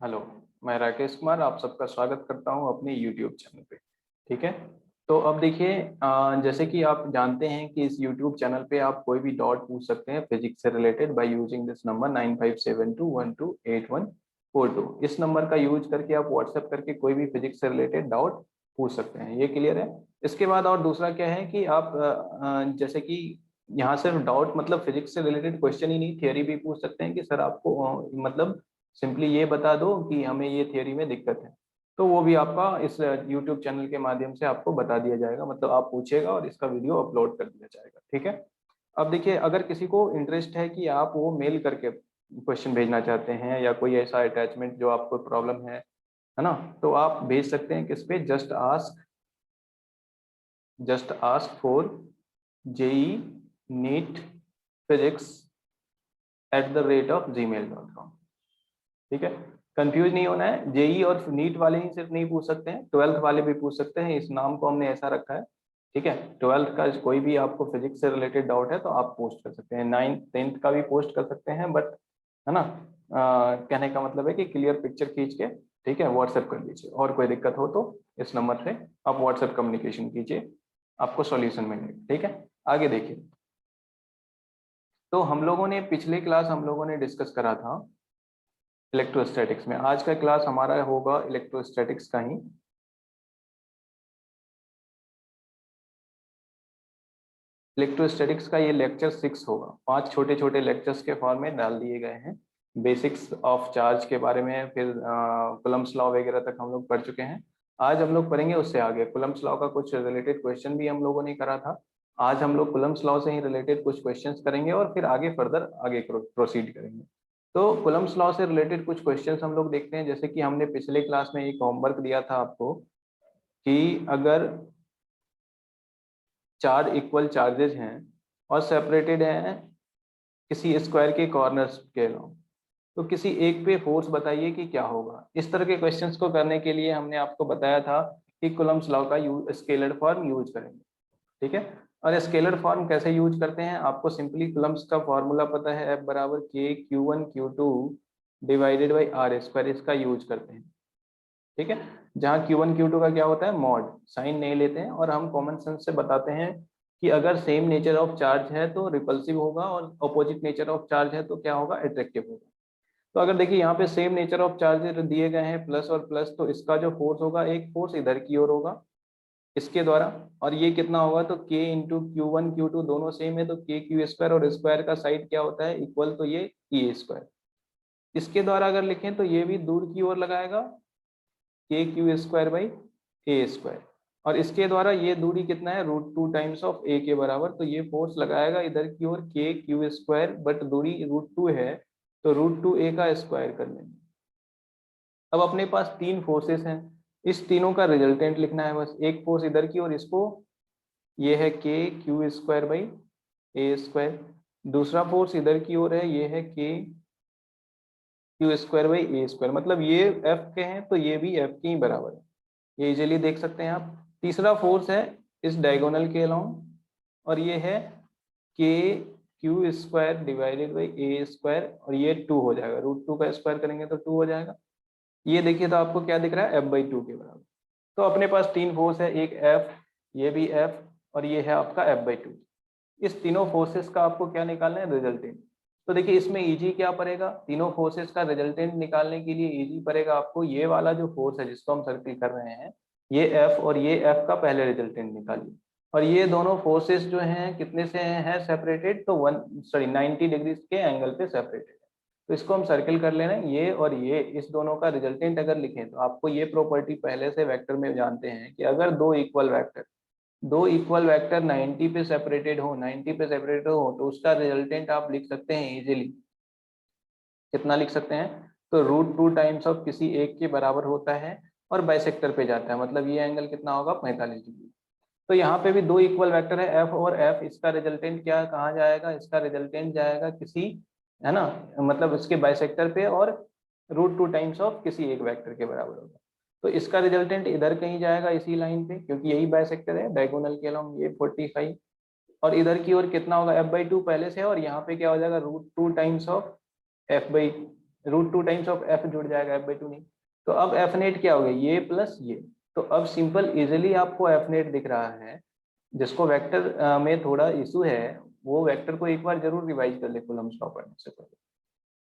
Hello, मैं राकेश कुमार आप सबका स्वागत करता हूं अपने यूट्यूब चैनल पे। ठीक है, तो अब देखिए, जैसे कि आप जानते हैं कि इस यूट्यूब चैनल पे आप कोई भी डाउट पूछ सकते हैं फिजिक्स से related by using this number 9572128142। इस नंबर का यूज करके आप व्हाट्सएप करके कोई भी फिजिक्स से रिलेटेड डाउट पूछ सकते हैं। ये क्लियर है? इसके बाद और दूसरा क्या है कि आप जैसे कि यहाँ सिर्फ डाउट मतलब फिजिक्स से रिलेटेड क्वेश्चन ही नहीं, थियरी भी पूछ सकते हैं कि सर आपको मतलब सिंपली ये बता दो कि हमें ये थियरी में दिक्कत है, तो वो भी आपका इस यूट्यूब चैनल के माध्यम से आपको बता दिया जाएगा। मतलब आप पूछेगा और इसका वीडियो अपलोड कर दिया जाएगा। ठीक है, अब देखिए, अगर किसी को इंटरेस्ट है कि आप वो मेल करके क्वेश्चन भेजना चाहते हैं या कोई ऐसा अटैचमेंट जो आपको प्रॉब्लम है ना, तो आप भेज सकते हैं किस पे, just ask for JEE NEET physics @gmail.com। ठीक है, कंफ्यूज नहीं होना है। जेई और नीट वाले ही सिर्फ नहीं पूछ सकते हैं, 12th वाले भी पूछ सकते हैं। इस नाम को हमने ऐसा रखा है। ठीक है, 12th का कोई भी आपको फिजिक्स से रिलेटेड डाउट है तो आप पोस्ट कर सकते हैं। 9th 10th का भी पोस्ट कर सकते हैं, बट है ना, कहने का मतलब है कि क्लियर पिक्चर खींच के ठीक है व्हाट्सएप कर दीजिए। और कोई दिक्कत हो तो इस नंबर से आप व्हाट्सएप कम्युनिकेशन कीजिए, आपको सॉल्यूशन मिलेगा। ठीक है, आगे देखिए। तो हम लोगों ने पिछले क्लास हम लोगों ने डिस्कस करा था इलेक्ट्रोस्टैटिक्स में। आज का क्लास हमारा होगा इलेक्ट्रोस्टैटिक्स का ही। इलेक्ट्रोस्टैटिक्स का ये लेक्चर 6 होगा। 5 छोटे छोटे लेक्चर्स के फॉर्म में डाल दिए गए हैं। बेसिक्स ऑफ चार्ज के बारे में, फिर कूलम्ब्स लॉ वगैरह तक हम लोग पढ़ चुके हैं। आज हम लोग पढ़ेंगे उससे आगे। कूलम्ब्स लॉ का कुछ रिलेटेड क्वेश्चन भी हम लोगों ने करा था। आज हम लोग कूलम्ब्स लॉ से ही रिलेटेड कुछ क्वेश्चंस करेंगे और फिर आगे फर्दर आगे प्रोसीड करेंगे। तो कूलम्ब्स लॉ से रिलेटेड कुछ क्वेश्चंस हम लोग देखते हैं। जैसे कि हमने पिछले क्लास में एक होमवर्क दिया था आपको कि अगर चार इक्वल चार्जेस हैं और सेपरेटेड हैं किसी स्क्वायर के कॉर्नर्स के अलावा, तो किसी एक पे फोर्स बताइए कि क्या होगा। इस तरह के क्वेश्चंस को करने के लिए हमने आपको बताया था कि कूलम्ब्स लॉ का स्केलर फॉर्म यूज करेंगे। ठीक है, और स्केलर फॉर्म कैसे यूज करते हैं, आपको सिंपली कूलम्ब्स का फॉर्मूला पता है, F बराबर के Q1 Q2 divided by R square, इसका यूज करते हैं। ठीक है, जहाँ Q1 Q2 का क्या होता है, मॉड, साइन नहीं लेते हैं। और हम कॉमन सेंस से बताते हैं कि अगर सेम नेचर ऑफ चार्ज है तो रिपल्सिव होगा और अपोजिट नेचर ऑफ चार्ज है तो क्या होगा, अट्रैक्टिव होगा। तो अगर देखिए यहाँ पे सेम नेचर ऑफ चार्जेस दिए गए हैं प्लस और प्लस, तो इसका जो फोर्स होगा, एक फोर्स इधर की ओर होगा इसके द्वारा, और ये कितना होगा, तो k इंटू Q1 Q2 दोनों सेम है तो k Q स्क्वायर, और स्क्वायर का साइड क्या होता है, इक्वल, तो ये ए स्क्वायर। इसके द्वारा अगर लिखें तो ये भी दूर की ओर लगाएगा के Q square by A square, और इसके द्वारा ये दूरी कितना है, √2 टाइम्स ऑफ ए के बराबर। तो ये फोर्स लगाएगा इधर की ओर के क्यू स्क्वायर, बट दूरी √2 है तो √2 ए का स्क्वायर कर लेंगे। अब अपने पास तीन फोर्सेस हैं, इस तीनों का रिजल्टेंट लिखना है बस। एक फोर्स इधर की ओर, इसको ये है के Q square by A square. दूसरा फोर्स इधर की ओर है, ये है के Q square by A square. मतलब ये एफ के हैं तो ये भी एफ के ही बराबर है, ये इजीली देख सकते हैं आप। तीसरा फोर्स है इस डायगोनल के अलोंग, और ये है के Q square divided by A square, और ये 2 हो जाएगा, √2 का स्क्वायर करेंगे तो 2 हो जाएगा। ये देखिए तो आपको क्या दिख रहा है, F/2 के बराबर। तो अपने पास तीन फोर्स है, एक F, ये भी F, और ये है आपका F/2। इस तीनों फोर्सेस का आपको क्या निकालना है, रिजल्टेंट। तो देखिए इसमें इजी क्या पड़ेगा, तीनों फोर्सेस का रिजल्टेंट निकालने के लिए इजी पड़ेगा आपको ये वाला जो फोर्स है जिसको हम सर्किल कर रहे हैं, ये F और ये F का पहले रिजल्टेंट निकालिए। और ये दोनों फोर्सेस जो हैं कितने से हैं सेपरेटेड, तो 90 डिग्री के एंगल पे सेपरेटेड है। तो इसको हम सर्किल कर लेना है, ये और ये, इस दोनों का रिजल्टेंट अगर लिखें तो आपको ये प्रॉपर्टी पहले से वेक्टर में जानते हैं कि अगर दो इक्वल वेक्टर 90 पे सेपरेटेड हो, 90 पे सेपरेटेड हो, तो उसका रिजल्टेंट आप लिख सकते हैं इजीली। कितना लिख सकते हैं, तो √2 टाइम्स ऑफ किसी एक के बराबर होता है और बाइसेक्टर पे जाता है, मतलब ये एंगल कितना होगा, 45 डिग्री। तो यहाँ पे भी दो इक्वल वेक्टर है एफ और एफ, इसका रिजल्टेंट क्या कहाँ जाएगा, इसका रिजल्टेंट जाएगा किसी, है ना, मतलब इसके बाइसेक्टर पे, और √2 टाइम्स ऑफ किसी एक वेक्टर के बराबर होगा। तो इसका रिजल्टेंट इधर कहीं जाएगा इसी लाइन पे, क्योंकि यही बाइसेक्टर है डायगोनल के अलोंग, ये 45, और इधर की ओर कितना होगा, F/2 पहले से है, और यहाँ पे क्या हो जाएगा, √2 times of F/2 √2 times of F जुड़ जाएगा, f/2 नहीं। तो अब एफ नेट क्या हो गया, ये प्लस ये। तो अब सिंपल इजिली आपको एफ नेट दिख रहा है। जिसको वेक्टर में थोड़ा इशू है वो वेक्टर को एक बार जरूर रिवाइज कर ले कूलम्ब लॉ पढ़ने से पहले,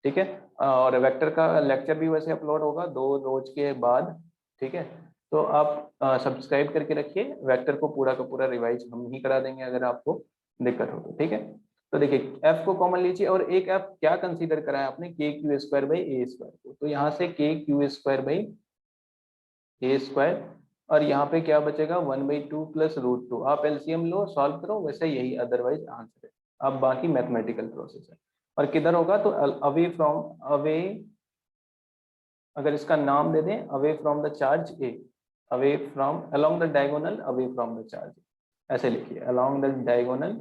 ठीक है। और वेक्टर का लेक्चर भी वैसे अपलोड होगा 2 रोज के बाद, ठीक है। तो आप सब्सक्राइब करके रखिए, वेक्टर को पूरा का पूरा रिवाइज हम ही करा देंगे अगर आपको दिक्कत हो तो, ठीक है। तो देखिए एफ को कॉमन लीजिए और एक एफ क्या कंसीडर करा है आपने, के Q square by A square को। तो यहाँ से के Q square by A square और यहाँ पे क्या बचेगा 1/2 प्लस √2। आप एलसीएम लो सॉल्व करो, वैसे यही अदरवाइज आंसर है। अब बाकी मैथमेटिकल प्रोसेस है। और किधर होगा तो अवे फ्रॉम, अवे अगर इसका नाम दे दें away from the charge A, away from along the diagonal away from the charge, ऐसे लिखिए along the diagonal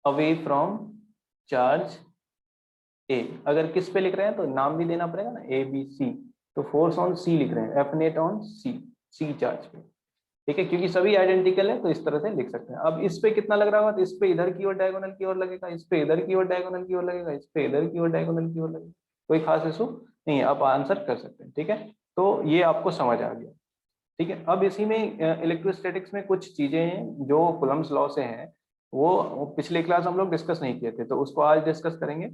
away from charge A. अगर किस पे लिख रहे हैं तो नाम भी देना पड़ेगा ना, ए बी सी। तो फोर्स ऑन सी लिख रहे हैं, F net on C, C charge पे, ठीक है। क्योंकि सभी आइडेंटिकल है तो इस तरह से लिख सकते हैं। अब इस पे कितना लग रहा होगा तो इस पे इधर की ओर डायगोनल की ओर लगेगा, इस पे इधर की ओर डायगोनल की ओर लगेगा, इस पे इधर की ओर डायगोनल की ओर लगेगा। कोई खास इशू नहीं है, आप आंसर कर सकते हैं, ठीक है। तो ये आपको समझ आ गया, ठीक है। अब इसी में इलेक्ट्रोस्टैटिक्स में कुछ चीजें हैं जो कूलम्ब्स लॉ से हैं, वो पिछले क्लास हम लोग डिस्कस नहीं किए थे, तो उसको आज डिस्कस करेंगे,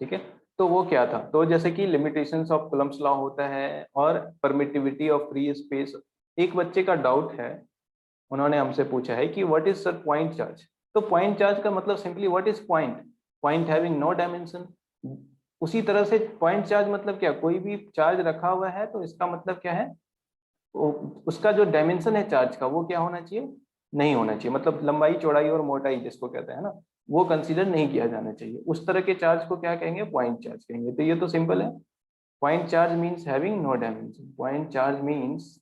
ठीक है। तो वो क्या था, तो जैसे कि लिमिटेशंस ऑफ कूलम्ब्स लॉ होता है और परमिटिविटी ऑफ फ्री स्पेस। एक बच्चे का डाउट है, उन्होंने हमसे पूछा है कि what is sir point charge. तो पॉइंट चार्ज का मतलब simply what is point, point having no dimension. उसी तरह से पॉइंट चार्ज मतलब क्या, कोई भी चार्ज रखा हुआ है तो इसका मतलब क्या है, उसका जो डायमेंशन है चार्ज का वो क्या होना चाहिए, नहीं होना चाहिए। मतलब लंबाई चौड़ाई और मोटाई जिसको कहते हैं ना, वो कंसीडर नहीं किया जाना चाहिए। उस तरह के चार्ज को क्या कहेंगे, पॉइंट चार्ज कहेंगे। तो ये तो सिंपल है, point charge means having no dimension, point charge means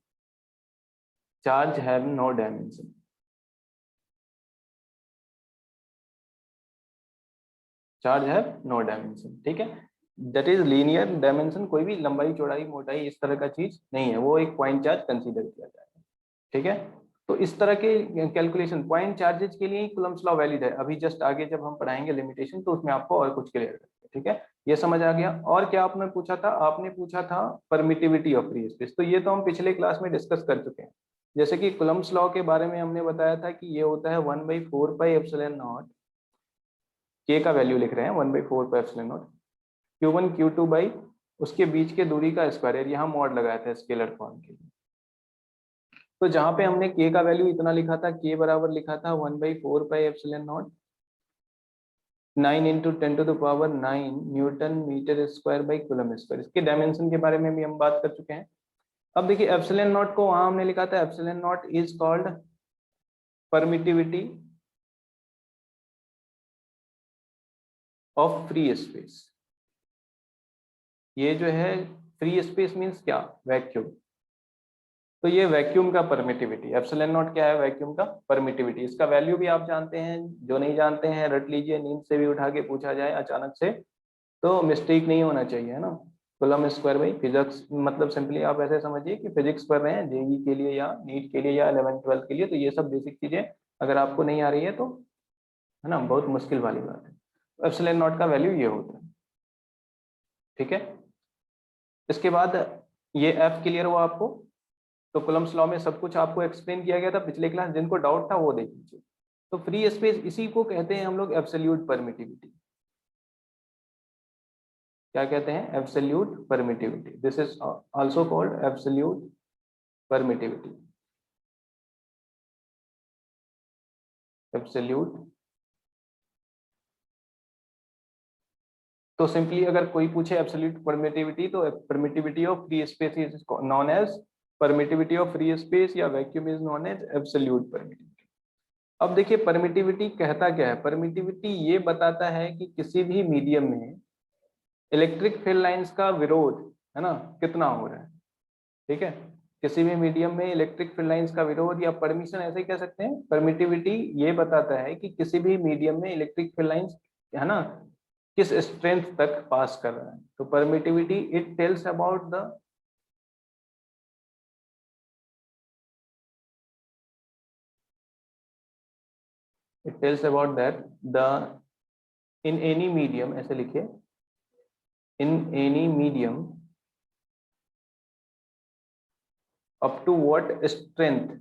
charge have no dimension. Charge है नो डायमेंशन, ठीक है। दैट इज लीनियर डायमेंशन, कोई भी लंबाई चौड़ाई मोटाई इस तरह का चीज नहीं है, वो एक पॉइंट चार्ज कंसीडर किया जाएगा, ठीक है। तो इस तरह के कैलकुलेशन पॉइंट चार्जेस के लिए ही कूलम्ब्स लॉ वैलिड है। अभी जस्ट आगे जब हम पढ़ाएंगे लिमिटेशन तो उसमें आपको और कुछ क्लियर करेंगे, ठीक है। ये समझ आ गया। और क्या आपने पूछा था, आपने पूछा था परमिटिविटी ऑफ फ्री स्पेस। तो ये तो हम पिछले क्लास में डिस्कस कर चुके हैं। जैसे कि कूलम्ब्स लॉ के बारे में हमने बताया था कि ये होता है 1/4πε0, के का वैल्यू लिख रहे हैं 1/4πε0, Q1 Q2 उसके बीच के दूरी का स्क्वायर, यहाँ मॉड लगाया था स्केलर फॉर्म के लिए। तो जहां पे हमने के का वैल्यू इतना लिखा था, के बराबर लिखा था 1/4πε0 9 × 10⁹ newton metre square by coulomb square. इसके डायमेंशन के बारे में भी हम बात कर चुके हैं। अब देखिए एप्सिलॉन नॉट को वहां हमने लिखा था, epsilon not is called permittivity of free space. ये जो है फ्री स्पेस मींस क्या, वैक्यूम। तो ये वैक्यूम का परमिटिविटी, एप्सिलॉन नॉट क्या है, वैक्यूम का परमिटिविटी। इसका वैल्यू भी आप जानते हैं, जो नहीं जानते हैं रट लीजिए, नींद से भी उठा के पूछा जाए अचानक से तो मिस्टेक नहीं होना चाहिए, है ना। कूलम स्क्वायर बाई फिजिक्स, मतलब सिंपली आप ऐसे समझिए कि फिजिक्स पढ़ रहे हैं जेई के लिए या नीट के लिए या 11th 12th के लिए, तो ये सब बेसिक चीजें अगर आपको नहीं आ रही है तो, है ना, बहुत मुश्किल वाली बात है। एप्सिलॉन नॉट का वैल्यू ये होता है, ठीक है। इसके बाद ये एफ क्लियर हुआ आपको। तो कूलम्ब्स लॉ में सब कुछ आपको एक्सप्लेन किया गया था पिछले क्लास, जिनको डाउट था वो देख लीजिए। तो फ्री स्पेस इसी को कहते हैं हम लोग एब्सोल्यूट परमिटिविटी। क्या कहते हैं, absolute permittivity. This is also called absolute permittivity, absolute. तो सिंपली अगर कोई पूछे एब्सोल्यूट परमिटिविटी, तो permittivity of free space is known as permittivity of free space, या vacuum is known as absolute permittivity. अब देखिए परमिटिविटी कहता क्या है, परमिटिविटी ये बताता है कि किसी भी मीडियम में इलेक्ट्रिक फील्ड लाइंस का विरोध, है ना, कितना हो रहा है, ठीक है। किसी भी मीडियम में इलेक्ट्रिक फील्ड लाइंस का विरोध या परमिशन, ऐसे ही कह सकते हैं। परमिटिविटी ये बताता है कि किसी भी मीडियम में इलेक्ट्रिक फील्ड लाइंस, है ना, किस स्ट्रेंथ तक पास कर रहा है। तो permittivity it tells about the, it tells about that the in any medium, ऐसे लिखिए, in any medium up to what strength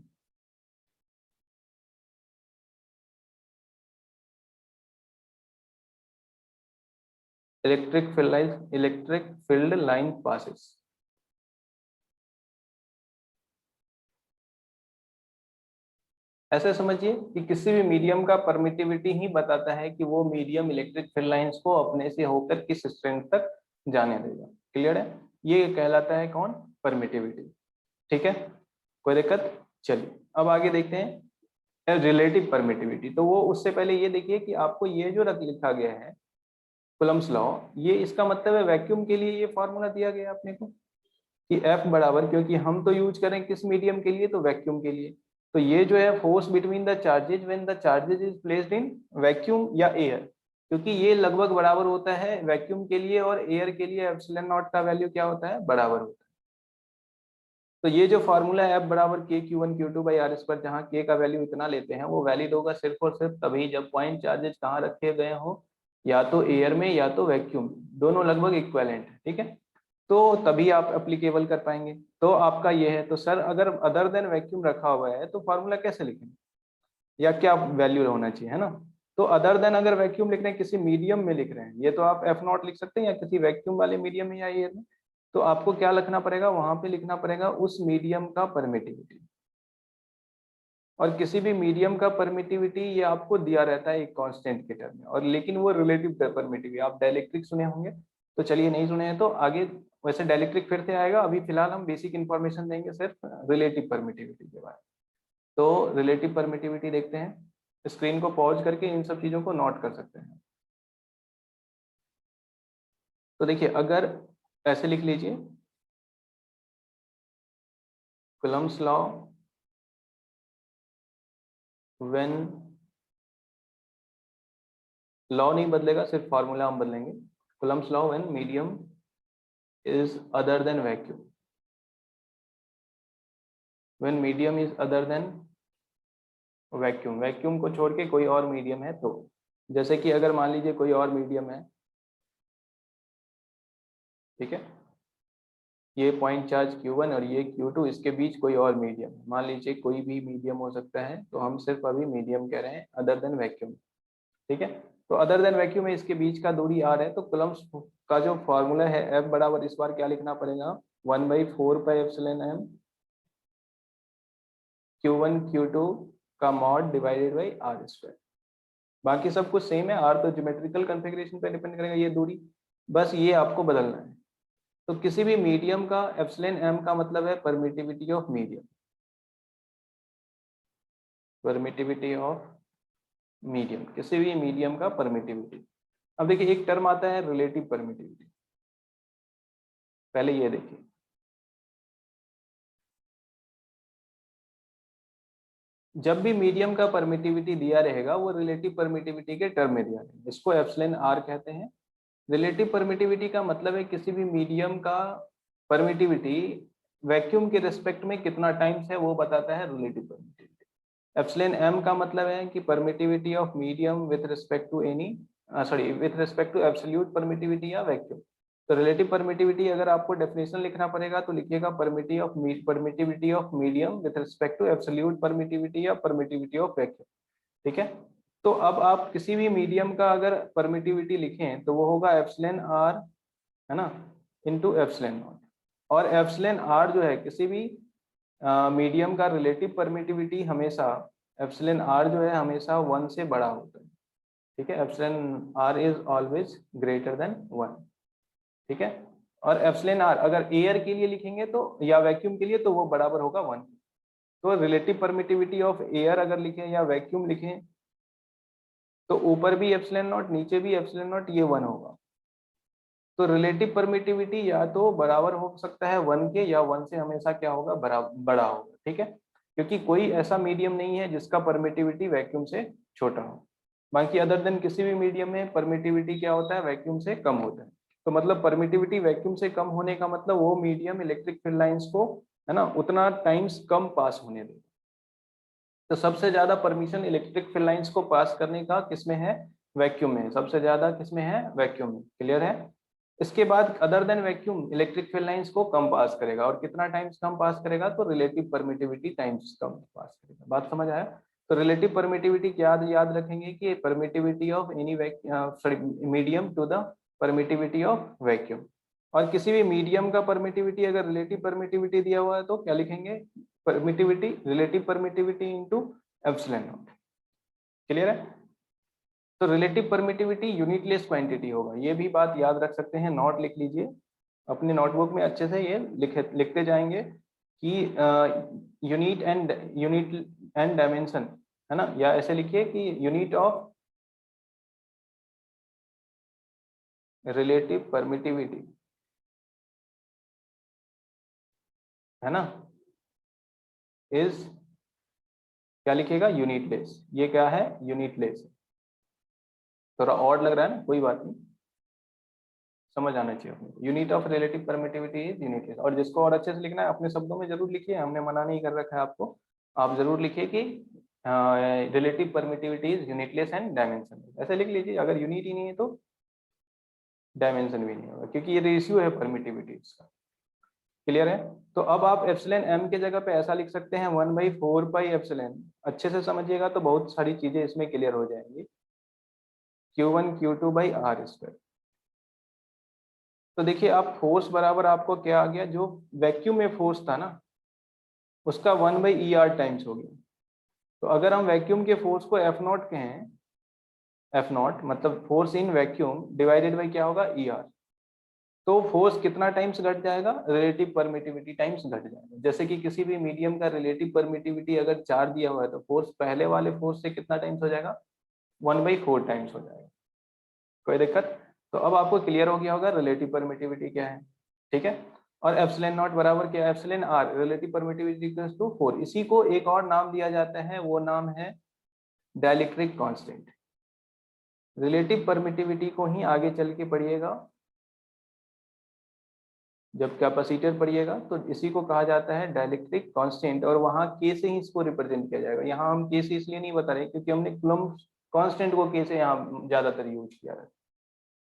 electric field line passes. ऐसे समझिए कि किसी भी मीडियम का परमिटिविटी ही बताता है कि वो मीडियम इलेक्ट्रिक फील्ड लाइंस को अपने से होकर किस स्ट्रेंथ तक जाने देगा। क्लियर है? ये कहलाता है कौन? परमिटिविटी। ठीक है, कोई दिक्कत? चलिए अब आगे देखते हैं रिलेटिव परमिटिविटी। तो वो उससे पहले ये देखिए कि आपको ये जो लिखा गया है कूलम्ब्स लॉ, ये इसका मतलब है वैक्यूम के लिए ये फॉर्मूला दिया गया अपने को कि F बराबर, क्योंकि हम तो यूज करें किस मीडियम के लिए, तो वैक्यूम के लिए। तो ये जो है force between the charges when the charges is placed in vacuum या एयर, क्योंकि ये लगभग बराबर होता है वैक्यूम के लिए और एयर के लिए एप्सिलॉन नॉट का वैल्यू क्या होता है? बराबर होता है। तो ये जो फॉर्मूला है F बराबर Q1Q2/r², जहाँ K का वैल्यू इतना लेते हैं, वो वैलिड होगा सिर्फ और सिर्फ तभी जब पॉइंट चार्जेज कहाँ रखे गए हो, या तो एयर में या तो वैक्यूम, दोनों लगभग इक्विवेलेंट है। ठीक है, तो तभी आप एप्लीकेबल कर पाएंगे। तो आपका ये है। तो सर अगर अदर देन वैक्यूम रखा हुआ है तो फॉर्मूला कैसे लिखेंगे, या क्या वैल्यू होना चाहिए, है ना? तो अदर देन अगर वैक्यूम लिख रहे हैं, किसी मीडियम में लिख रहे हैं, ये तो आप F0 लिख सकते हैं, या किसी वैक्यूम वाले मीडियम में या एयर में, तो आपको क्या लिखना पड़ेगा? वहां पे लिखना पड़ेगा उस मीडियम का परमिटिविटी। और किसी भी मीडियम का परमिटिविटी ये आपको दिया रहता है एक कांस्टेंट के टर्म में, और लेकिन वो रिलेटिव परमिटिविटी। आप डाइलेक्ट्रिक सुने होंगे, तो चलिए नहीं सुने हैं तो आगे वैसे डाइलेक्ट्रिक फिर से आएगा। अभी फिलहाल हम बेसिक इन्फॉर्मेशन देंगे सिर्फ रिलेटिव परमिटिविटी के बारे में। तो रिलेटिव परमिटिविटी देखते हैं, स्क्रीन को पॉज करके इन सब चीजों को नोट कर सकते हैं। तो देखिए, अगर ऐसे लिख लीजिए, कूलम्ब्स लॉ व्हेन, लॉ नहीं बदलेगा, सिर्फ फॉर्मूला हम बदलेंगे। Coulomb's law when medium is other than vacuum, when medium is other than vacuum, vacuum को छोड़ के कोई और मीडियम है। तो जैसे कि अगर मान लीजिए कोई और मीडियम है, ठीक है, ये पॉइंट चार्ज Q1 और ये Q2, इसके बीच कोई और मीडियम है, मान लीजिए कोई भी मीडियम हो सकता है, तो हम सिर्फ अभी मीडियम कह रहे हैं अदर देन वैक्यूम। ठीक है, तो अदर देन वैक्यूम में इसके बीच का दूरी r है। तो कूलम्ब्स का जो फॉर्मूला है F बराबर, इस बार क्या लिखना पड़ेगा? 1/4πε Q1 Q2 का मॉड डिवाइडेड बाई r²। बाकी सब कुछ सेम है, r तो ज्योमेट्रिकल कॉन्फ़िगरेशन पे डिपेंड करेगा ये दूरी, बस ये आपको बदलना है। तो किसी भी मीडियम का एप्सिलॉन m का मतलब है permittivity of medium, permittivity of medium, किसी भी मीडियम का परमिटिविटी। अब देखिए एक टर्म आता है रिलेटिव परमिटिविटी, पहले ये देखिए। जब भी मीडियम का परमिटिविटी दिया रहेगा वो रिलेटिव परमिटिविटी के टर्म में दिया रहेगा, इसको एप्सिलॉन r कहते हैं। रिलेटिव परमिटिविटी का मतलब है किसी भी मीडियम का परमिटिविटी वैक्यूम के रिस्पेक्ट में कितना टाइम्स है, वो बताता है रिलेटिव परमिटिविटी। एप्सिलॉन m का मतलब है कि permittivity of medium with respect to any, sorry, with respect to absolute permittivity या वैक्यूम। तो रिलेटिव परमिटिविटी अगर आपको डेफिनेशन लिखना पड़ेगा तो लिखिएगा permittivity of medium with respect to absolute permittivity या परमिटिविटी ऑफ वैक्यूम। ठीक है, तो अब आप किसी भी मीडियम का अगर परमिटिविटी लिखें तो वो होगा एप्सिलॉन r, है ना, इनटू एप्सिलॉन नॉट। और एप्सिलॉन r जो है किसी भी मीडियम का रिलेटिव परमिटिविटी हमेशा, एप्सिलॉन r जो है हमेशा 1 से बड़ा होता है। ठीक है, epsilon r is always greater than 1। ठीक है, और एप्सिलॉन r अगर एयर के लिए लिखेंगे तो, या वैक्यूम के लिए, तो वो बराबर होगा 1। तो रिलेटिव परमिटिविटी ऑफ एयर अगर लिखें या वैक्यूम लिखें तो ऊपर भी एप्सिलॉन नॉट, नीचे भी एप्सिलॉन नॉट, ये 1 होगा। तो रिलेटिव परमिटिविटी या तो बराबर हो सकता है 1 के, या 1 से हमेशा क्या होगा? बड़ा होगा। ठीक है, क्योंकि कोई ऐसा मीडियम नहीं है जिसका परमिटिविटी वैक्यूम से छोटा हो। बाकी अदर देन किसी भी मीडियम में परमिटिविटी क्या होता है? वैक्यूम से कम होता है। तो मतलब परमिटिविटी वैक्यूम से कम होने का मतलब वो मीडियम इलेक्ट्रिक फील्ड लाइंस को, है ना, उतना टाइम्स कम पास होने देगा। तो सबसे ज्यादा परमिशन इलेक्ट्रिक फील्ड लाइंस को पास करने का किसमें है? वैक्यूम में, सबसे ज्यादा किसमें है, वैक्यूम में। क्लियर है। इसके बाद other than vacuum electric field lines को कम पास करेगा, और कितना टाइम्स कम पास करेगा, तो रिलेटिव परमिटिविटी टाइम्स कम पास करेगा। बात समझ आया। तो रिलेटिव परमिटिविटी क्या याद रखेंगे कि permittivity of any sorry medium to the permittivity of vacuum. और किसी भी मीडियम का परमिटिविटी अगर रिलेटिव परमिटिविटी दिया हुआ है तो क्या लिखेंगे, permittivity relative permittivity into epsilon not. Clear है। तो रिलेटिव परमिटिविटी यूनिटलेस क्वांटिटी होगा, ये भी बात याद रख सकते हैं, नोट लिख लीजिए अपने नोटबुक में अच्छे से, ये लिखते जाएंगे कि यूनिट एंड डायमेंशन है ना, या ऐसे लिखिए कि यूनिट ऑफ रिलेटिव परमिटिविटी है ना, इज क्या लिखिएगा, यूनिटलेस। ये क्या है, यूनिटलेस। थोड़ा ऑड लग रहा है ना, कोई बात नहीं, समझ आना चाहिए अपने। Unit of relative permittivity is unitless. और जिसको और अच्छे से लिखना है अपने शब्दों में जरूर लिखिए, हमने मना नहीं कर रखा है आपको, आप जरूर लिखिए कि relative permittivity is unitless and dimension. ऐसे लिख लीजिए, अगर यूनिट ही नहीं है तो डायमेंशन भी नहीं होगा, क्योंकि ये रेशियो है परमिटिविटी का। क्लियर है। तो अब आप एप्सिलॉन एम के जगह पे ऐसा लिख सकते हैं 1/4 पाई एप्सिलॉन। अच्छे से समझिएगा तो बहुत सारी चीजें इसमें क्लियर हो जाएंगी। Q1 Q2 by R square. तो देखिए आप फोर्स बराबर आपको क्या आ गया, जो वैक्यूम में फोर्स था ना उसका 1/ER टाइम्स हो गया। तो अगर हम वैक्यूम के फोर्स को F0 कहें, F0 मतलब force in vacuum divided by क्या होगा, ER। तो फोर्स कितना टाइम्स घट जाएगा, रिलेटिव परमिटिविटी टाइम्स घट जाएगा। जैसे कि किसी भी मीडियम का रिलेटिव परमिटिविटी अगर 4 दिया हुआ है तो फोर्स पहले वाले फोर्स से कितना टाइम्स हो जाएगा, 1/4 टाइम्स हो जाएगा। कोई दिक्कत। तो अब आपको क्लियर हो गया होगा रिलेटिव परमिटिविटी क्या है। ठीक है। और एप्सिलॉन नॉट बराबर क्या है, epsilon R, relative permittivity equals to 4। इसी को एक और नाम दिया जाता है, वो नाम है डाइलेक्ट्रिक कांस्टेंट। रिलेटिव परमिटिविटी को ही आगे चल के पढ़िएगा, जब कैपेसिटर पढ़िएगा तो इसी को कहा जाता है डाइलेक्ट्रिक कांस्टेंट, और वहां के से ही इसको रिप्रेजेंट किया जाएगा। यहाँ हम के से इसलिए नहीं बता रहे क्योंकि हमने कूलम्ब कांस्टेंट को के से यहाँ ज्यादातर यूज किया है।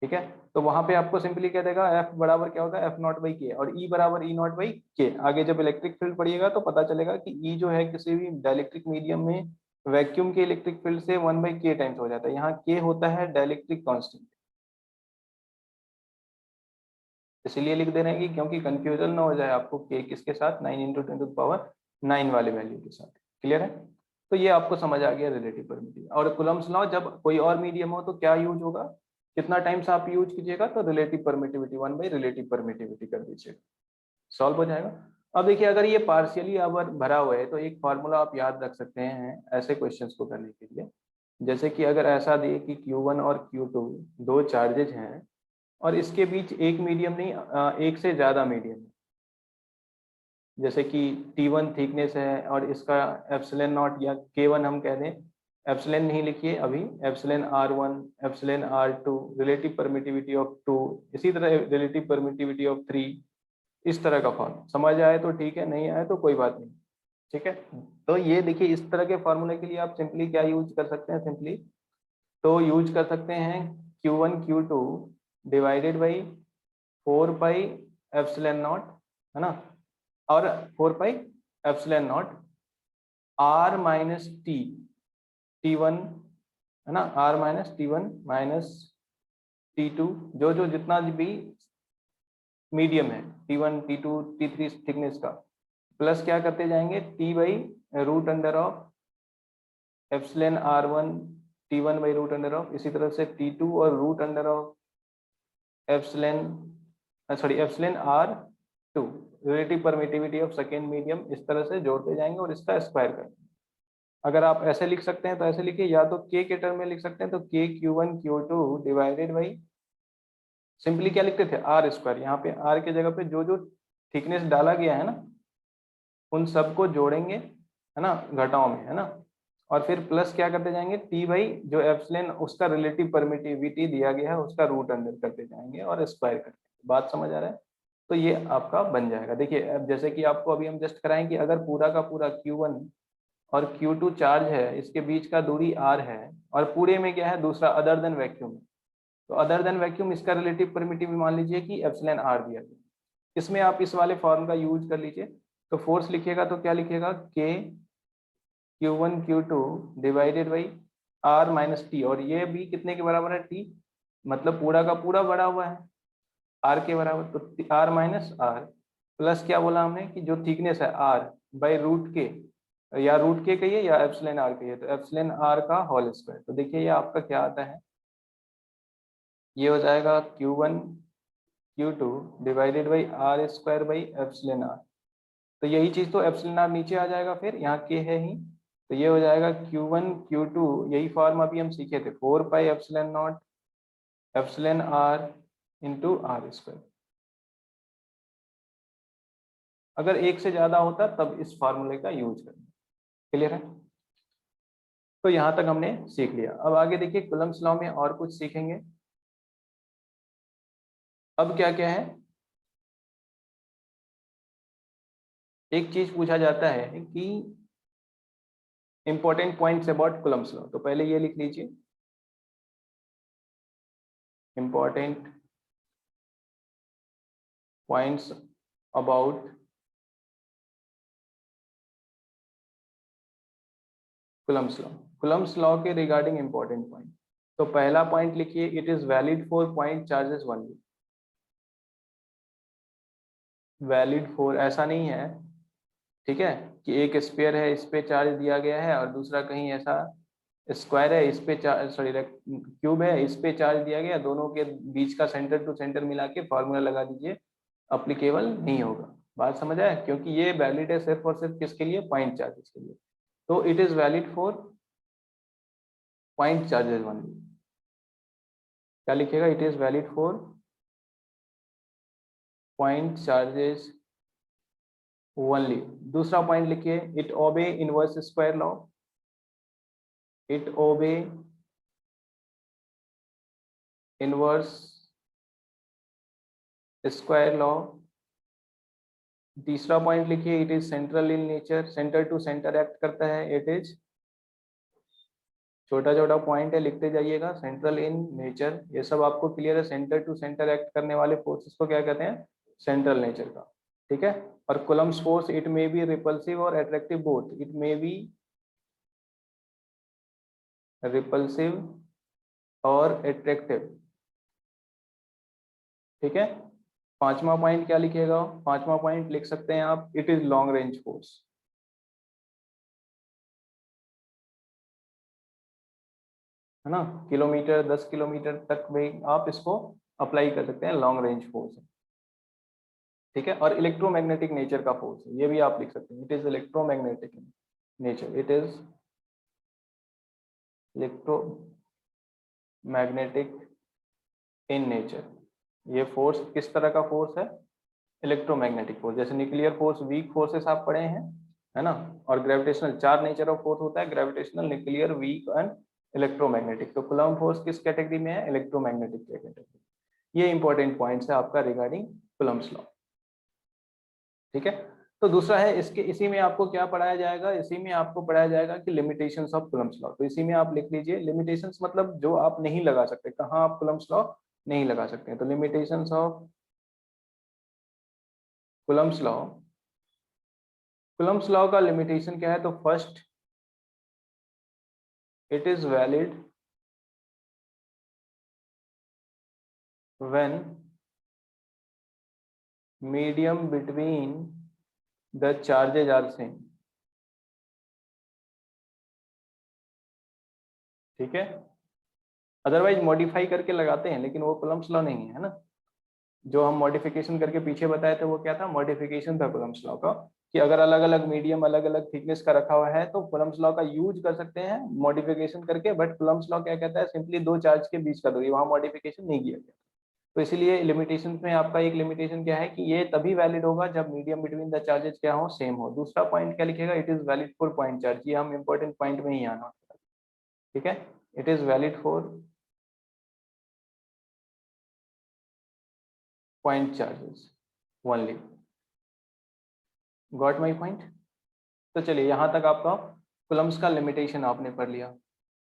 ठीक है। तो वहां पे आपको सिंपली क्या देगा, एफ बराबर क्या होगा, F0/K, और ई बराबर E0/K। आगे जब इलेक्ट्रिक फील्ड पढ़िएगा तो पता चलेगा कि ई जो है किसी भी डाइलेक्ट्रिक मीडियम में वैक्यूम के इलेक्ट्रिक फील्ड से 1/K टाइम्स हो जाता है। यहाँ के होता है डाइलेक्ट्रिक कांस्टेंट, इसीलिए लिख दे रहे हैं कि क्योंकि कंफ्यूजन ना हो जाए आपको के किसके साथ, 9 × 10⁻⁹ वाले वैल्यू के साथ। क्लियर है। तो ये आपको समझ आ गया रिलेटिव परमिटिविटी। और कूलम्ब्स लॉ जब कोई और मीडियम हो तो क्या यूज होगा, कितना टाइम्स आप यूज कीजिएगा, तो रिलेटिव परमिटिविटी 1/रिलेटिव परमिटिविटी कर दीजिएगा, सॉल्व हो जाएगा। अब देखिए अगर ये पार्शियली अवर भरा हुआ है तो एक फार्मूला आप याद रख सकते हैं ऐसे क्वेश्चंस को करने के लिए। जैसे कि अगर ऐसा दिए कि Q1 और Q2 दो चार्जेज हैं और इसके बीच एक मीडियम नहीं एक से ज्यादा मीडियम है, जैसे कि T1 थिकनेस है और इसका एप्सिलॉन नॉट या K1 हम कह दें, एप्सिलॉन नहीं लिखिए अभी, epsilon R1, epsilon R2, relative permittivity of 2, इसी तरह रिलेटिव परमिटिविटी ऑफ 3, इस तरह का फॉर्म। समझ आए तो ठीक है, नहीं आए तो कोई बात नहीं। ठीक है। तो ये देखिए इस तरह के फॉर्मूले के लिए आप सिंपली क्या यूज कर सकते हैं, सिंपली तो यूज कर सकते हैं Q1 Q2 divided by 4 pi epsilon not, है ना, और 4 pi epsilon not R minus T, T1 है ना, R minus T1 minus T2, जो जितना भी मीडियम है T1 T2 T3 थिकनेस का, प्लस क्या करते जाएंगे T/√ऑफ एप्सिलॉन R1 T1/√ऑफ, इसी तरह से T2 और √of epsilon R2 relative permittivity of second medium, इस तरह से जोड़ते जाएंगे और इसका स्क्वायर करेंगे। अगर आप ऐसे लिख सकते हैं तो ऐसे लिखिए, या तो के टर्म में लिख सकते हैं तो K Q1 Q2 divided by simply क्या लिखते थे R स्क्वायर, यहाँ पे R के जगह पे जो थिकनेस डाला गया है ना उन सबको जोड़ेंगे, है ना, घटाओ में, है ना, और फिर प्लस क्या करते जाएंगे T बाई जो एप्सिलॉन उसका रिलेटिव परमिटिविटी दिया गया है उसका रूट अंडर करते जाएंगे और स्क्वायर करते। बात समझ आ रहा है। तो ये आपका बन जाएगा। देखिए अब जैसे कि आपको अभी हम जस्ट कराएं कि अगर पूरा का पूरा Q1 और Q2 चार्ज है, इसके बीच का दूरी r है, और पूरे में क्या है दूसरा अदर देन वैक्यूम। तो अदर देन वैक्यूम इसका रिलेटिव परमिटिव मान लीजिए कि एप्सिलॉन r दिया गया। इसमें आप इस वाले फॉर्म का यूज कर लीजिए। तो फोर्स लिखिएगा तो क्या लिखिएगा, K Q1 Q2 divided by r minus T, और ये भी कितने के बराबर है, t, मतलब पूरा का पूरा बढ़ा हुआ है r के बराबर, तो r माइनस r प्लस क्या बोला हमने कि जो थिकनेस है r बाई रूट के, या रूट के कहिए या एप्सिलॉन r कहिए, तो एप्सिलॉन r का होल स्क्वायर। तो देखिए ये आपका क्या आता है, ये हो जाएगा Q1 Q2 divided by r square by epsilon r। तो यही चीज तो एप्सिलॉन r नीचे आ जाएगा, फिर यहाँ के है ही, तो ये हो जाएगा Q1 Q2, यही फॉर्म अभी हम सीखे थे, 4 pi epsilon naught epsilon r into R square. अगर एक से ज्यादा होता तब इस फॉर्मूले का यूज करना। क्लियर है? तो यहां तक हमने सीख लिया। अब आगे देखिए कूलम्ब्स लॉ में और कुछ सीखेंगे। अब क्या क्या है, एक चीज पूछा जाता है कि important points about Coulomb's law, तो पहले ये लिख लीजिए, important points about Coulomb's law. Coulomb's law के रिगार्डिंग इंपॉर्टेंट पॉइंट, तो पहला पॉइंट लिखिए, it is valid for point charges only. Valid for ऐसा नहीं है, ठीक है, कि एक स्फीयर है इस पे चार्ज दिया गया है और दूसरा कहीं ऐसा स्क्वायर है इस पे चार्ज, सॉरी क्यूब है इस पे चार्ज दिया गया, दोनों के बीच का सेंटर टू सेंटर मिला के फॉर्मूला लगा दीजिए, अप्लीकेबल नहीं होगा। बात समझ आया? क्योंकि ये वैलिड है सिर्फ और सिर्फ किसके लिए, पॉइंट चार्जेस के लिए। तो it is valid for point charges only. क्या लिखेगा, it is valid for point charges only. दूसरा पॉइंट लिखिए, it obey inverse square law, it obey inverse square law. तीसरा पॉइंट लिखिए, it is central in nature, centre to centre act करता है, it is, छोटा छोटा पॉइंट है लिखते जाइएगा, सेंट्रल इन नेचर, ये सब आपको क्लियर है, सेंटर टू सेंटर एक्ट करने वाले फोर्सेस को क्या कहते हैं, सेंट्रल नेचर का, ठीक है। और Coulomb's force, it may be repulsive और attractive both, it may be repulsive और अट्रैक्टिव, ठीक है। पांचवा पॉइंट क्या लिखिएगा, पांचवा पॉइंट लिख सकते हैं आप, it is long range force, है ना, किलोमीटर 10 किलोमीटर तक में आप इसको अप्लाई कर सकते हैं, लॉन्ग रेंज फोर्स है, ठीक है। और इलेक्ट्रोमैग्नेटिक नेचर का फोर्स है, ये भी आप लिख सकते हैं, it is electromagnetic nature, it is electromagnetic in nature. ये फोर्स किस तरह का फोर्स है, इलेक्ट्रोमैग्नेटिक फोर्स। जैसे न्यूक्लियर फोर्स वीक फोर्सेस आप पढ़े हैं, है ना, और ग्रेविटेशनल, चार नेचर ऑफ फोर्स होता है, gravitational, nuclear, weak and electromagnetic. तो कूलम्ब फोर्स किस कैटेगरी में है, इलेक्ट्रोमैग्नेटिक कैटेगरी। ये इंपॉर्टेंट पॉइंट्स है आपका रिगार्डिंग कूलम्ब्स लॉ, ठीक है। तो दूसरा है इसके, इसी में आपको क्या पढ़ाया जाएगा, इसी में आपको पढ़ाया जाएगा कि लिमिटेशंस ऑफ कूलम्ब्स लॉ। तो इसी में आप लिख लीजिए, लिमिटेशंस मतलब जो आप नहीं लगा सकते, कहाँ आप कूलम्ब्स लॉ नहीं लगा सकते हैं। तो limitations of Coulomb's law, Coulomb's law का लिमिटेशन क्या है, तो first, it is valid when medium between the charges are same, ठीक है। अदरवाइज मॉडिफाई करके लगाते हैं, लेकिन वो कूलम्ब्स लॉ नहीं है ना। जो हम मॉडिफिकेशन करके पीछे बताए थे वो क्या था, मॉडिफिकेशन था कूलम्ब्स लॉ का, कि अगर अलग अलग मीडियम अलग अलग थिकनेस का रखा हुआ है तो कूलम्ब्स लॉ का यूज कर सकते हैं मॉडिफिकेशन करके। बट कूलम्ब्स लॉ क्या कहता है, सिंपली दो चार्ज के बीच का दूरी, वहां मॉडिफिकेशन नहीं किया गया। तो इसीलिए लिमिटेशन में आपका एक लिमिटेशन क्या है कि ये तभी वैलिड होगा जब मीडियम बिटवीन द चार्जेस क्या हो, सेम हो। दूसरा पॉइंट क्या लिखेगा, it is valid for point charge, ये हम इंपॉर्टेंट पॉइंट में ही आना, ठीक है। It is valid for point charges only. Got my point? तो चलिए यहाँ तक आपका कूलम्ब्स का लिमिटेशन आपने पढ़ लिया,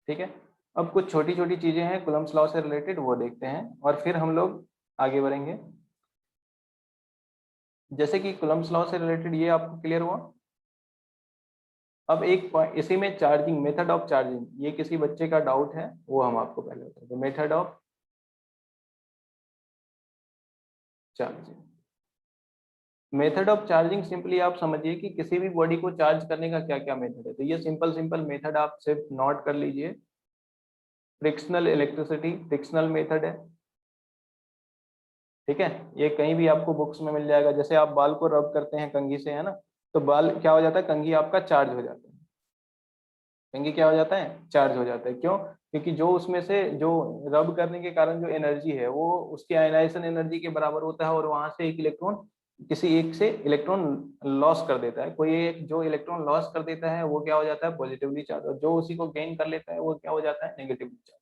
ठीक है। अब कुछ छोटी छोटी चीजें हैं कूलम्ब्स लॉ से रिलेटेड, वो देखते हैं और फिर हम लोग आगे बढ़ेंगे। जैसे कि कूलम्ब्स लॉ से रिलेटेड ये आपको क्लियर हुआ। अब एक इसी में चार्जिंग, मेथड ऑफ चार्जिंग, ये किसी बच्चे का डाउट है वो हम आपको पहले बताते हैं। Method of charging, method of charging simply आप समझिए कि किसी भी बॉडी को चार्ज करने का क्या क्या मेथड है। तो ये सिंपल सिंपल मेथड आप सिर्फ नोट कर लीजिए। फ्रिक्शनल इलेक्ट्रिसिटी, फ्रिक्शनल मेथड है, ठीक है। ये कहीं भी आपको बुक्स में मिल जाएगा। जैसे आप बाल को रब करते हैं कंघी से, है ना, तो बाल क्या हो जाता है, कंघी आपका चार्ज हो जाता है। कंघी क्या हो जाता है, चार्ज हो जाता है। क्यों? क्योंकि जो उसमें से जो रब करने के कारण जो एनर्जी है वो उसकी आयनाइजेशन एनर्जी के बराबर होता है, और वहां से एक इलेक्ट्रॉन किसी एक से इलेक्ट्रॉन लॉस कर देता है। कोई एक जो इलेक्ट्रॉन लॉस कर देता है वो क्या हो जाता है, पॉजिटिवली चार्ज, और जो उसी को गेन कर लेता है वो क्या हो जाता है, नेगेटिवली चार्ज।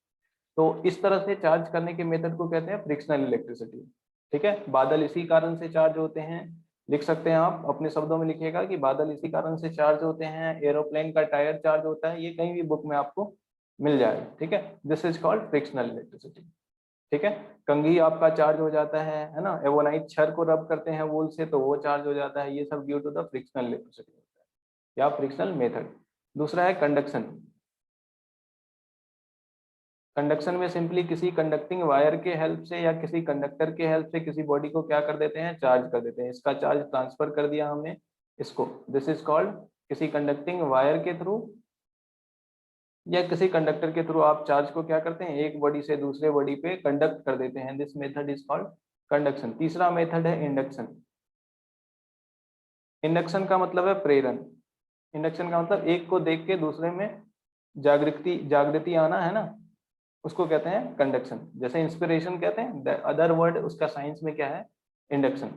तो इस तरह से चार्ज करने के मेथड को कहते हैं फ्रिक्शनल इलेक्ट्रिसिटी, ठीक है। बादल इसी कारण से चार्ज होते हैं, लिख सकते हैं आप अपने शब्दों में लिखिएगा कि बादल इसी कारण से चार्ज होते हैं। एरोप्लेन का टायर चार्ज होता है, ये कहीं भी बुक में आपको मिल जाएगा, ठीक है। This is called frictional electricity, ठीक है। कंघी आपका चार्ज हो जाता है ना। एवोनाइट छर को रब करते हैं वूल से तो वो चार्ज हो जाता है। ये सब due to the frictional electricity होता है या फ्रिक्शनल मेथड। दूसरा है कंडक्शन। कंडक्शन में सिंपली किसी कंडक्टिंग वायर के हेल्प से या किसी कंडक्टर के हेल्प से किसी बॉडी को क्या कर देते हैं, चार्ज कर देते हैं। इसका चार्ज ट्रांसफर कर दिया हमने इसको, दिस इज कॉल्ड, किसी कंडक्टिंग वायर के थ्रू या किसी कंडक्टर के थ्रू आप चार्ज को क्या करते हैं, एक बॉडी से दूसरे बॉडी पे कंडक्ट कर देते हैं। This method is called conduction. तीसरा मेथड है इंडक्शन। इंडक्शन का मतलब है प्रेरण। इंडक्शन का मतलब एक को देख के दूसरे में जागृति जागृति आना, है ना, उसको कहते हैं कंडक्शन। जैसे इंस्पिरेशन कहते हैं, अदर वर्ड उसका साइंस में क्या है, इंडक्शन,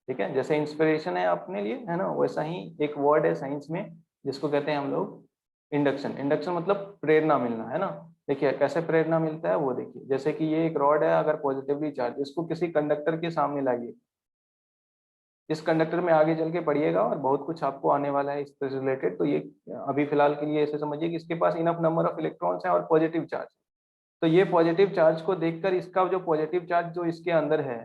ठीक है। जैसे इंस्पिरेशन है अपने लिए, है ना, वैसा ही एक वर्ड है साइंस में जिसको कहते हैं हम लोग इंडक्शन। इंडक्शन मतलब प्रेरणा मिलना, है ना। देखिए कैसे प्रेरणा मिलता है वो देखिए। जैसे कि ये एक रॉड है, अगर पॉजिटिवली चार्ज, इसको किसी कंडक्टर के सामने लाइए, इस कंडक्टर में आगे चल के पढ़िएगा और बहुत कुछ आपको आने वाला है इससे रिलेटेड। तो ये अभी फिलहाल के लिए ऐसे समझिए कि इसके पास इनफ नंबर ऑफ इलेक्ट्रॉन्स हैं और पॉजिटिव चार्ज। तो ये पॉजिटिव चार्ज को देखकर इसका जो पॉजिटिव चार्ज जो इसके अंदर है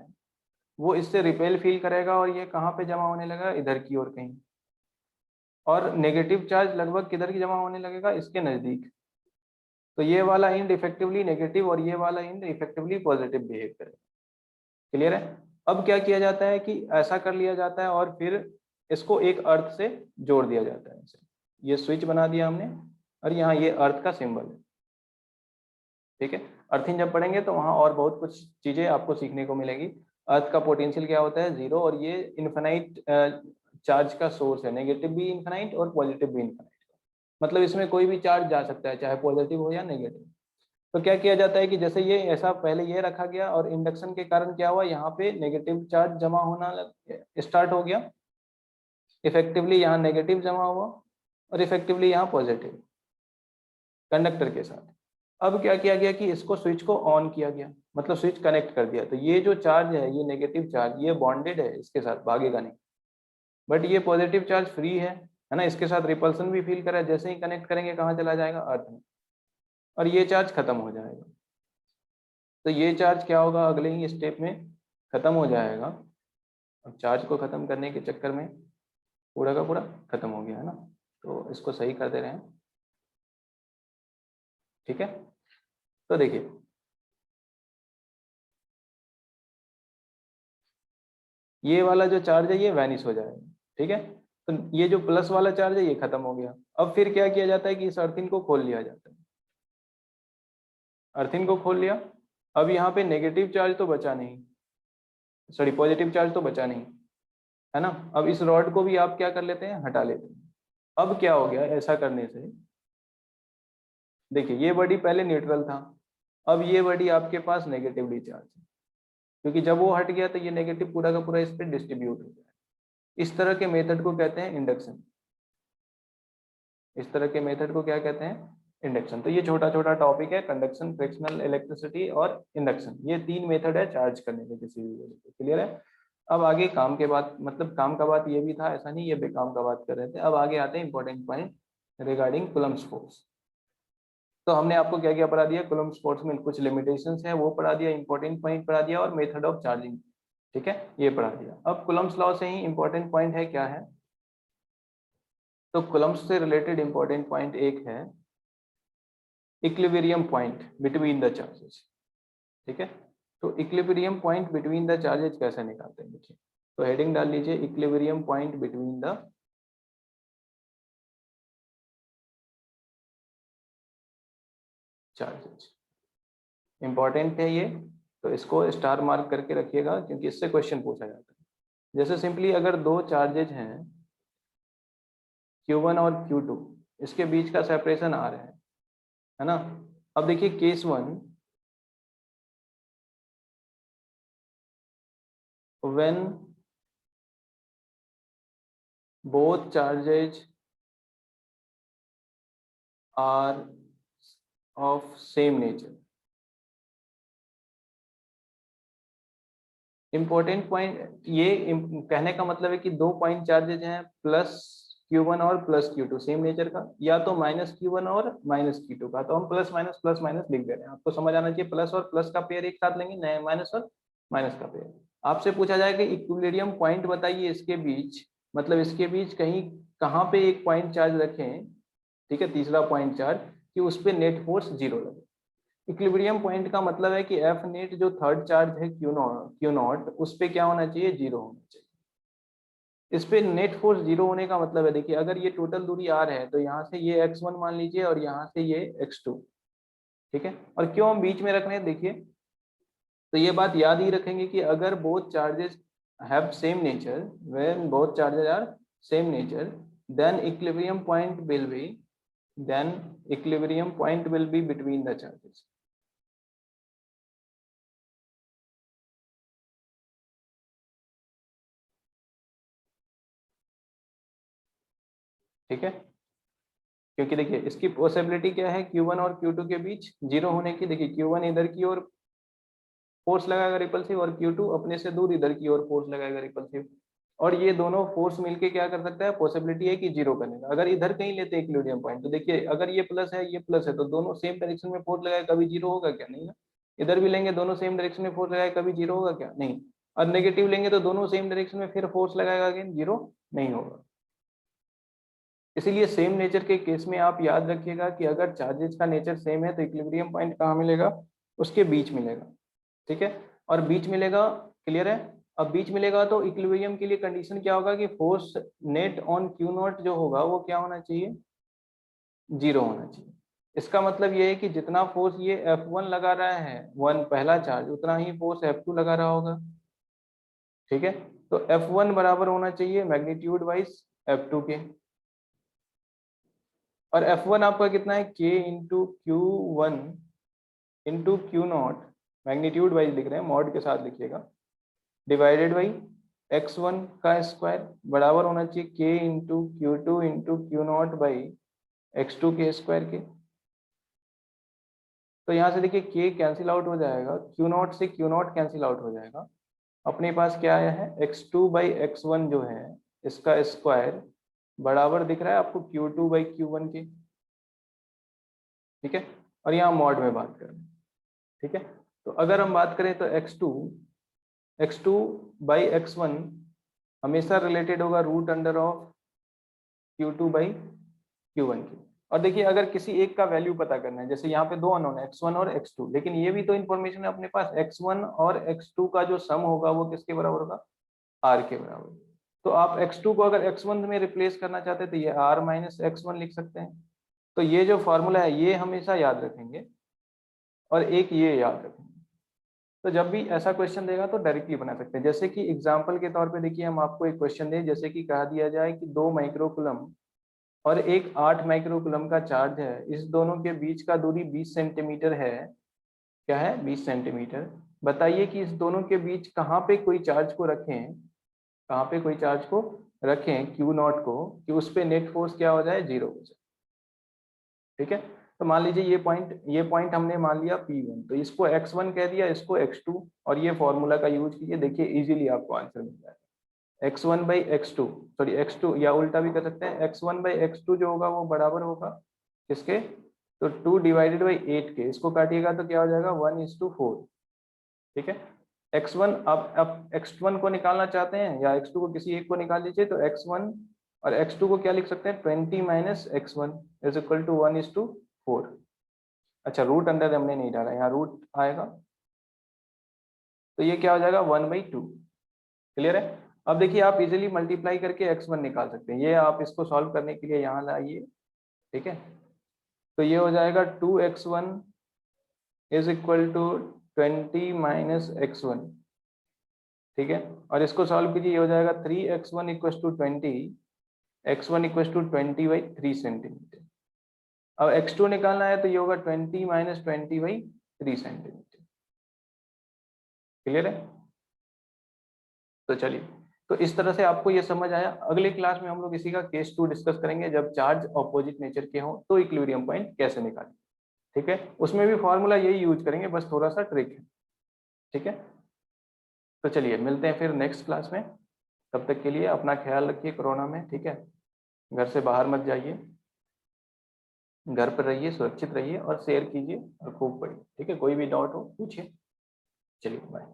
वो इससे रिपेल फील करेगा, और ये कहाँ पे जमा होने लगा, इधर की ओर कहीं। और नेगेटिव चार्ज लगभग किधर की जमा होने लगेगा, इसके नजदीक। तो ये वाला इंड इफेक्टिवली नेगेटिव और ये वाला इंड इफेक्टिवली पॉजिटिव बिहेव करेगा। क्लियर है? अब क्या किया जाता है कि ऐसा कर लिया जाता है और फिर इसको एक अर्थ से जोड़ दिया जाता है। ये स्विच बना दिया हमने और यहाँ ये अर्थ का सिंबल है, ठीक है। अर्थिंग जब पढ़ेंगे तो वहाँ और बहुत कुछ चीजें आपको सीखने को मिलेगी। अर्थ का पोटेंशियल क्या होता है, 0, और ये इन्फिनाइट चार्ज का सोर्स है। नेगेटिव भी इन्फिनाइट और पॉजिटिव भी इन्फिनाइट, मतलब इसमें कोई भी चार्ज जा सकता है, चाहे पॉजिटिव हो या नेगेटिव। तो क्या किया जाता है कि जैसे ये ऐसा पहले ये रखा गया और इंडक्शन के कारण क्या हुआ, यहाँ पे नेगेटिव चार्ज जमा होना स्टार्ट हो गया। इफेक्टिवली यहाँ नेगेटिव जमा हुआ और इफेक्टिवली यहाँ पॉजिटिव कंडक्टर के साथ। अब क्या किया गया कि इसको स्विच को ऑन किया गया, मतलब स्विच कनेक्ट कर दिया। तो ये जो चार्ज है, ये नेगेटिव चार्ज, ये बॉन्डेड है इसके साथ, भागेगा नहीं। बट ये पॉजिटिव चार्ज फ्री है ना, इसके साथ रिपल्सन भी फील करा। जैसे ही कनेक्ट करेंगे कहाँ चला जाएगा, अर्थ में, और ये चार्ज खत्म हो जाएगा। तो ये चार्ज क्या होगा, अगले ही स्टेप में खत्म हो जाएगा। अब चार्ज को खत्म करने के चक्कर में पूरा का पूरा खत्म हो गया, है ना। तो इसको सही कर दे रहे हैं, ठीक है। तो देखिए ये वाला जो चार्ज है ये वैनिश हो जाएगा, ठीक है। तो ये जो प्लस वाला चार्ज है ये खत्म हो गया। अब फिर क्या किया जाता है कि इस अर्थिन को खोल लिया जाता है। अर्थिन को खोल लिया। अब यहाँ पे नेगेटिव चार्ज तो बचा नहीं, सॉरी पॉजिटिव चार्ज तो बचा नहीं, है ना। अब इस रॉड को भी आप क्या कर लेते हैं, हटा लेते हैं। अब क्या हो गया ऐसा करने से, देखिए ये बॉडी पहले न्यूट्रल था, अब ये बॉडी आपके पास नेगेटिवली चार्ज है, क्योंकि जब वो हट गया तो ये नेगेटिव पूरा का पूरा इस पर डिस्ट्रीब्यूट हो गया। इस तरह के मेथड को कहते हैं इंडक्शन। इस तरह के मेथड को क्या कहते हैं, इंडक्शन। तो ये छोटा छोटा टॉपिक है, कंडक्शन, फ्रिक्शनल इलेक्ट्रिसिटी और इंडक्शन। ये 3 मेथड है चार्ज करने के किसी भी वजह से। क्लियर है? अब आगे काम के बात, मतलब काम का बात ये भी था, ऐसा नहीं ये बेकाम का बात कर रहे थे। अब आगे आते हैं important point, regarding Coulomb's force. तो हमने आपको क्या क्या पढ़ा दिया, कूलम्ब्स फोर्स में कुछ लिमिटेशंस है वो पढ़ा दिया, इंपॉर्टेंट पॉइंट पढ़ा दिया और मेथड ऑफ चार्जिंग, ठीक है, ये पढ़ा दिया। अब कूलम्ब्स लॉ से ही इंपॉर्टेंट पॉइंट है क्या है, तो कूलम्ब्स से रिलेटेड इंपॉर्टेंट पॉइंट एक है equilibrium point between the charges, ठीक है। तो equilibrium point between the charges कैसे निकालते हैं, देखिए, तो हेडिंग डाल लीजिए equilibrium point between the charges. Important है ये, तो इसको स्टार मार्क करके रखिएगा क्योंकि इससे क्वेश्चन पूछा जाता है। जैसे सिंपली अगर दो चार्जेज हैं Q1 और Q2, इसके बीच का सेपरेशन R है ना। अब देखिए case 1, when both charges are of same nature. Important point ये कहने का मतलब है कि दो पॉइंट चार्जेज हैं प्लस Q1 और प्लस Q2 सेम नेचर का, या तो माइनस Q1 और माइनस Q2 का, तो हम प्लस माइनस लिख दे रहे हैं। आपको समझ आना चाहिए, प्लस और प्लस का पेयर एक साथ लेंगे, नए माइनस और माइनस का पेयर। आपसे पूछा जाएगा इक्विलिब्रियम पॉइंट बताइए इसके बीच, मतलब इसके बीच कहीं कहाँ पे एक पॉइंट चार्ज रखें, ठीक है, तीसरा पॉइंट चार्ज, कि उस पर नेट फोर्स जीरो लगे। इक्विलिब्रियम पॉइंट का मतलब है कि एफ नेट जो थर्ड चार्ज है क्यू नॉट उस पे क्या होना चाहिए, जीरो होना चाहिए। इस पे नेट फोर्स जीरो होने का मतलब है, देखिए अगर ये टोटल दूरी आर है तो यहाँ से ये x1 मान लीजिए और यहाँ से ये x2, ठीक है। और क्यों हम बीच में रख रहे हैं, देखिए, तो ये बात याद ही रखेंगे कि अगर both charges have same nature, when both charges are same nature, then equilibrium point will be between the charges. ठीक है, क्योंकि देखिए इसकी पॉसिबिलिटी क्या है Q1 और Q2 के बीच जीरो होने की। देखिए Q1 इधर की ओर फोर्स लगाएगा रिपल्सिव और Q2 अपने से दूर इधर की ओर फोर्स लगाएगा रिपल्सिव, और ये दोनों फोर्स मिलके क्या कर सकता है, पॉसिबिलिटी है कि जीरो करने का। अगर इधर कहीं लेते हैं इक्विलिब्रियम पॉइंट, तो देखिए अगर ये प्लस है ये प्लस है, तो दोनों सेम डायरेक्शन में फोर्स लगाए, कभी जीरो होगा क्या, नहीं ना। इधर भी लेंगे दोनों सेम डायरेक्शन में फोर्स लगाए, कभी जीरो होगा क्या, नहीं। और नेगेटिव लेंगे तो दोनों सेम डायरेक्शन में फिर फोर्स लगाएगा, अगेन जीरो नहीं होगा। इसीलिए सेम नेचर के केस में आप याद रखिएगा कि अगर चार्जेस का नेचर सेम है तो इक्विलिब्रियम पॉइंट कहाँ मिलेगा, उसके बीच मिलेगा, ठीक है। और बीच मिलेगा, क्लियर है। अब बीच मिलेगा तो इक्विलिब्रियम के लिए कंडीशन क्या होगा कि force net on Q not जो होगा वो क्या होना चाहिए, जीरो होना चाहिए। इसका मतलब ये है कि जितना फोर्स ये F1 लगा रहा है वन पहला चार्ज, उतना ही फोर्स F2 लगा रहा होगा, ठीक है। तो F1 बराबर होना चाहिए मैग्नीट्यूड वाइज F2 के, और F1 आपका कितना है, K into Q one into Q not, magnitude wise लिख रहे हैं, मॉड के साथ लिखिएगा, डिवाइडेड बाई x1 का स्क्वायर बराबर होना चाहिए K into Q two into Q not by x2 के स्क्वायर के। तो यहाँ से देखिए K कैंसिल आउट हो जाएगा, क्यू नॉट से क्यू नॉट कैंसिल आउट हो जाएगा, अपने पास क्या आया है, x2 बाई x1 जो है इसका स्क्वायर बराबर दिख रहा है आपको Q2 बाई Q1 के, ठीक है। और यहाँ मॉड में बात करें, ठीक है, तो अगर हम बात करें तो x2 बाई x1 हमेशा रिलेटेड होगा root under of Q2 by Q1 की। और देखिए अगर किसी एक का वैल्यू पता करना है, जैसे यहाँ पे दो अननोन है x1 और x2, लेकिन ये भी तो इन्फॉर्मेशन है अपने पास, x1 और x2 का जो सम होगा वो किसके बराबर होगा, r के बराबर। तो आप x2 को अगर x1 में रिप्लेस करना चाहते हैं तो ये r माइनस x1 लिख सकते हैं। तो ये जो फॉर्मूला है ये हमेशा याद रखेंगे, और एक ये याद रखेंगे। तो जब भी ऐसा क्वेश्चन देगा तो डायरेक्टली बना सकते हैं। जैसे कि एग्जांपल के तौर पे देखिए हम आपको एक क्वेश्चन दें, जैसे कि कहा दिया जाए कि 2 माइक्रोकूलम और एक 8 माइक्रोकूलम का चार्ज है, इस दोनों के बीच का दूरी 20 सेंटीमीटर है, क्या है, 20 सेंटीमीटर। बताइए कि इस दोनों के बीच कहाँ पे कोई चार्ज को रखें, कहाँ पे कोई चार्ज को रखें क्यू नॉट को, कि उस पे नेट फोर्स क्या हो जाए, जीरो हो जाए, ठीक है। तो मान लीजिए ये पॉइंट हमने मान लिया P1, तो इसको x1 कह दिया, इसको x2, और ये फॉर्मूला का यूज कीजिए, देखिए इजीली आपको आंसर मिल जाएगा। x1 by x2, sorry x2, या उल्टा भी कर सकते हैं, x1 बाई x2 जो होगा वो बराबर होगा किसके, तो 2 डिवाइडेड बाई 8 के, इसको काटिएगा तो क्या हो जाएगा 1:4। ठीक है, x1 अब x1 को निकालना चाहते हैं या x2 को, किसी एक को निकाल लीजिए, तो x1 और x2 को क्या लिख सकते हैं, 20 minus x1 is equal to 1:4। अच्छा, रूट अंदर हमने नहीं डाला, यहाँ रूट आएगा तो ये क्या हो जाएगा 1/2। क्लियर है। अब देखिए आप इजीली मल्टीप्लाई करके x1 निकाल सकते हैं, ये आप इसको सॉल्व करने के लिए यहाँ लाइए। ठीक है, तो ये हो जाएगा 2x1 is equal to 20 minus x1। ठीक है, और इसको सॉल्व कीजिए, ये हो जाएगा 3x1 equal to 20, x1 equal to 20/3 centimetre. अब x2 निकालना है तो ये होगा 20 माइनस 20/3 सेंटीमीटर। क्लियर है। तो चलिए, तो इस तरह से आपको ये समझ आया। अगले क्लास में हम लोग इसी का केस 2 डिस्कस करेंगे, जब चार्ज ऑपोजिट नेचर के हों तो इक्विलिब्रियम पॉइंट कैसे निकालें। ठीक है, उसमें भी फॉर्मूला यही यूज करेंगे, बस थोड़ा सा ट्रिक है। ठीक है, तो चलिए मिलते हैं फिर नेक्स्ट क्लास में। तब तक के लिए अपना ख्याल रखिए कोरोना में। ठीक है, घर से बाहर मत जाइए, घर पर रहिए, सुरक्षित रहिए और शेयर कीजिए और खूब पढ़िए। ठीक है, कोई भी डाउट हो पूछिए। चलिए बाय।